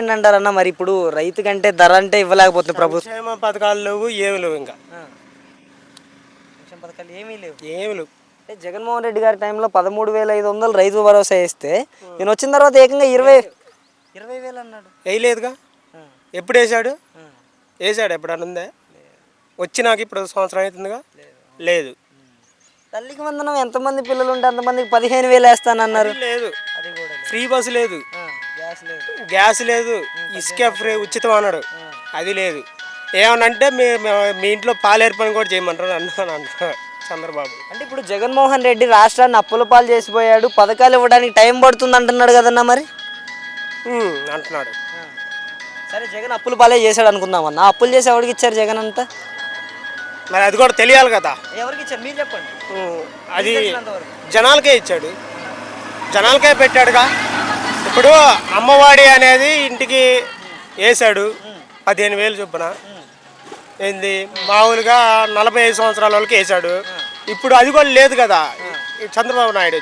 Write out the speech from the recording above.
ఏంటంటారన్న మరి ఇప్పుడు రైతు కంటే ధర అంటే ఇవ్వలేకపోతుంది ప్రభుత్వం. సంక్షేమ పథకాలు లేవు, ఏమి లేవు, ఇంకా సంక్షేమ పథకాలు ఏమీ లేవు. ఏమి లేవు. అంటే జగన్మోహన్ రెడ్డి గారి టైంలో 13,500 రైతు భరోసా వేస్తే నేను వచ్చిన తర్వాత ఏకంగా 20,000 అన్నాడు. వేయలేదుగా. ఎప్పుడు వేసాడు? వేసాడు ఎప్పుడన్నా ఉందా? వచ్చినాక ఇప్పుడు సంవత్సరం అవుతుందిగా. లేదు. తల్లికి వందనం ఎంతమంది పిల్లలు ఉంటే అంతమందికి 15,000 వేస్తానన్నారు. లేదు. ఫ్రీ బస్సు లేదు, గ్యాస్ లేదు, ఇసుక ఫ్రీ ఉచితం అన్నాడు, అది లేదు. ఏమనంటే మీ ఇంట్లో పాలేరు పని కూడా చేయమంటారు అంటున్నాడు చంద్రబాబు. అంటే ఇప్పుడు జగన్మోహన్ రెడ్డి రాష్ట్రాన్ని అప్పుల పాలు చేసిపోయాడు, పథకాలు ఇవ్వడానికి టైం పడుతుంది అంటున్నాడు కదన్నా. మరి అంటున్నాడు. సరే జగన్ అప్పుల పాలే చేశాడు అనుకుందామన్నా. అప్పులు చేసి ఎవరికి ఇచ్చారు జగన్ అంతా? మరి అది కూడా తెలియాలి కదా. ఎవరికి ఇచ్చారు మీరు చెప్పండి. అది జనాలకే ఇచ్చాడు, జనాలకే పెట్టాడుగా. ఇప్పుడు అమ్మవాడి అనేది ఇంటికి వేసాడు 15,000 చొప్పున. ఏంది మామూలుగా 45 సంవత్సరాల వాళ్ళకి వేసాడు. ఇప్పుడు అది కూడా లేదు కదా చంద్రబాబు నాయుడు.